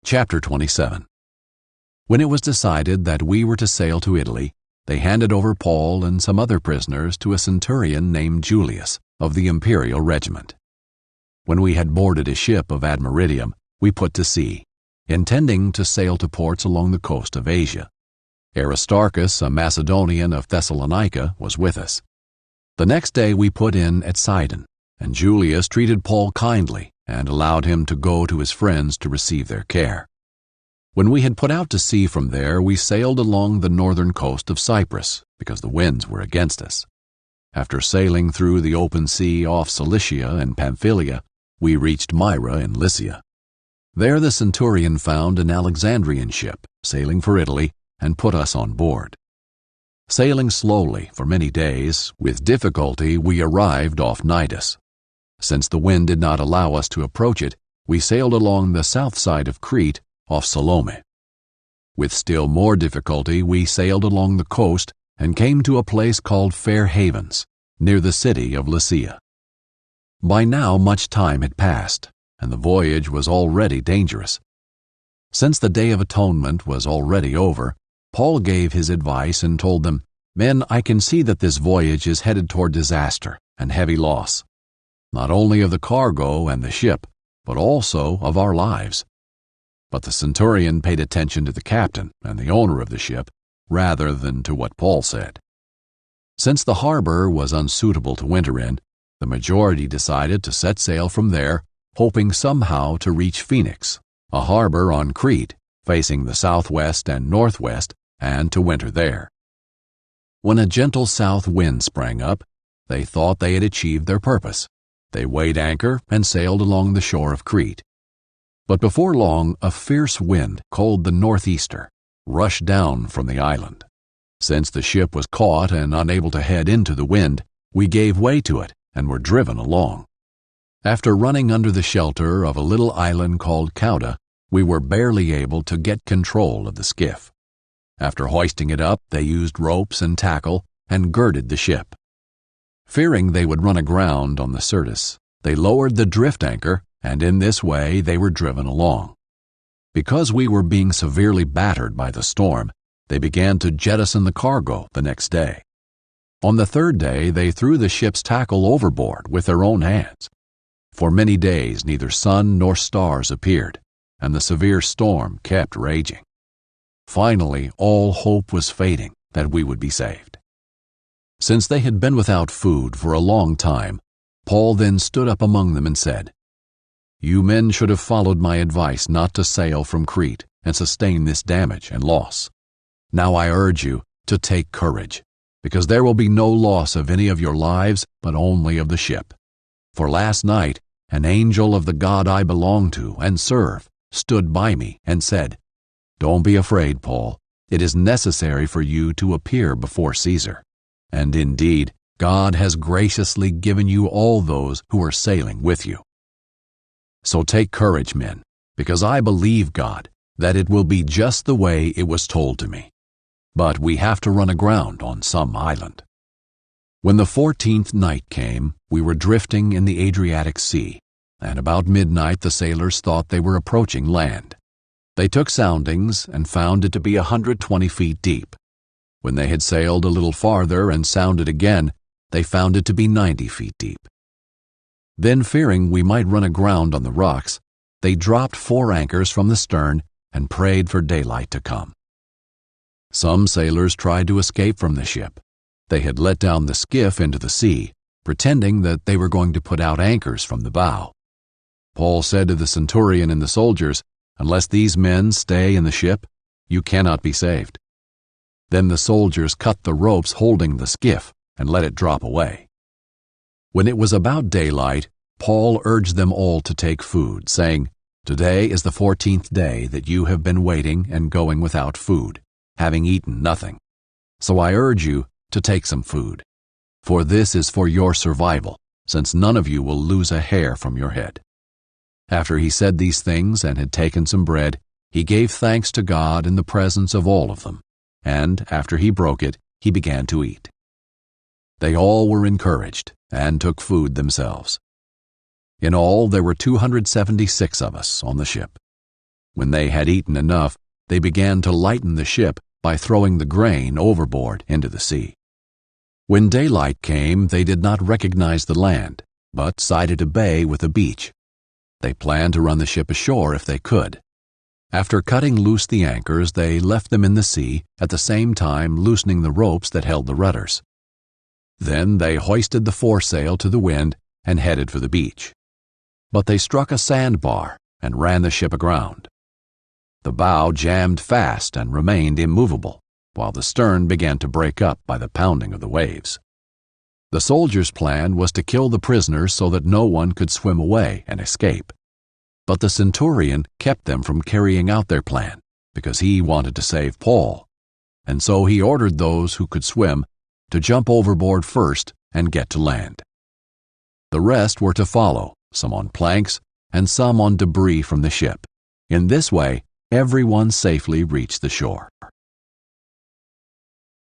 Chapter 27. When it was decided that we were to sail to Italy, they handed over Paul and some other prisoners to a centurion named Julius of the imperial regiment. When we had boarded a ship of Admiratum, we put to sea, intending to sail to ports along the coast of Asia. Aristarchus, a Macedonian of Thessalonica, was with us. The next day we put in at Sidon, and Julius treated Paul kindly and allowed him to go to his friends to receive their care. When we had put out to sea from there, we sailed along the northern coast of Cyprus, because the winds were against us. After sailing through the open sea off Cilicia and Pamphylia, we reached Myra in Lycia. There the centurion found an Alexandrian ship sailing for Italy and put us on board. Sailing slowly for many days, with difficulty we arrived off Cnidus. Since the wind did not allow us to approach it, we sailed along the south side of Crete off Salome. With still more difficulty we sailed along the coast and came to a place called Fair Havens, near the city of Lasea. By now much time had passed, and the voyage was already dangerous. Since the Day of Atonement was already over, Paul gave his advice and told them, "Men, I can see that this voyage is headed toward disaster and heavy loss, not only of the cargo and the ship, but also of our lives." But the centurion paid attention to the captain and the owner of the ship, rather than to what Paul said. Since the harbor was unsuitable to winter in, the majority decided to set sail from there, hoping somehow to reach Phoenix, a harbor on Crete, facing the southwest and northwest, and to winter there. When a gentle south wind sprang up, they thought they had achieved their purpose. They weighed anchor and sailed along the shore of Crete. But before long, a fierce wind, called the northeaster, rushed down from the island. Since the ship was caught and unable to head into the wind, we gave way to it and were driven along. After running under the shelter of a little island called Cauda, we were barely able to get control of the skiff. After hoisting it up, they used ropes and tackle and girded the ship. Fearing they would run aground on the Syrtis, they lowered the drift anchor, and in this way they were driven along. Because we were being severely battered by the storm, they began to jettison the cargo the next day. On the third day they threw the ship's tackle overboard with their own hands. For many days neither sun nor stars appeared, and the severe storm kept raging. Finally, all hope was fading that we would be saved. Since they had been without food for a long time, Paul then stood up among them and said, "You men should have followed my advice not to sail from Crete and sustain this damage and loss. Now I urge you to take courage, because there will be no loss of any of your lives, but only of the ship. For last night an angel of the God I belong to and serve stood by me and said, 'Don't be afraid, Paul. It is necessary for you to appear before Caesar.' And indeed, God has graciously given you all those who are sailing with you. So take courage, men, because I believe God, that it will be just the way it was told to me. But we have to run aground on some island." When the 14th night came, we were drifting in the Adriatic Sea, and about midnight the sailors thought they were approaching land. They took soundings and found it to be 120 feet deep. When they had sailed a little farther and sounded again, they found it to be 90 feet deep. Then, fearing we might run aground on the rocks, they dropped 4 anchors from the stern and prayed for daylight to come. Some sailors tried to escape from the ship. They had let down the skiff into the sea, pretending that they were going to put out anchors from the bow. Paul said to the centurion and the soldiers, "Unless these men stay in the ship, you cannot be saved." Then the soldiers cut the ropes holding the skiff and let it drop away. When it was about daylight, Paul urged them all to take food, saying, "Today is the 14th day that you have been waiting and going without food, having eaten nothing. So I urge you to take some food, for this is for your survival, since none of you will lose a hair from your head." After he said these things and had taken some bread, he gave thanks to God in the presence of all of them, and after he broke it, he began to eat. They all were encouraged and took food themselves. In all, there were 276 of us on the ship. When they had eaten enough, they began to lighten the ship by throwing the grain overboard into the sea. When daylight came, they did not recognize the land, but sighted a bay with a beach. They planned to run the ship ashore if they could. After cutting loose the anchors, they left them in the sea, at the same time loosening the ropes that held the rudders. Then they hoisted the foresail to the wind and headed for the beach. But they struck a sandbar and ran the ship aground. The bow jammed fast and remained immovable, while the stern began to break up by the pounding of the waves. The soldiers' plan was to kill the prisoners so that no one could swim away and escape. But the centurion kept them from carrying out their plan, because he wanted to save Paul, and so he ordered those who could swim to jump overboard first and get to land. The rest were to follow, some on planks and some on debris from the ship. In this way, everyone safely reached the shore.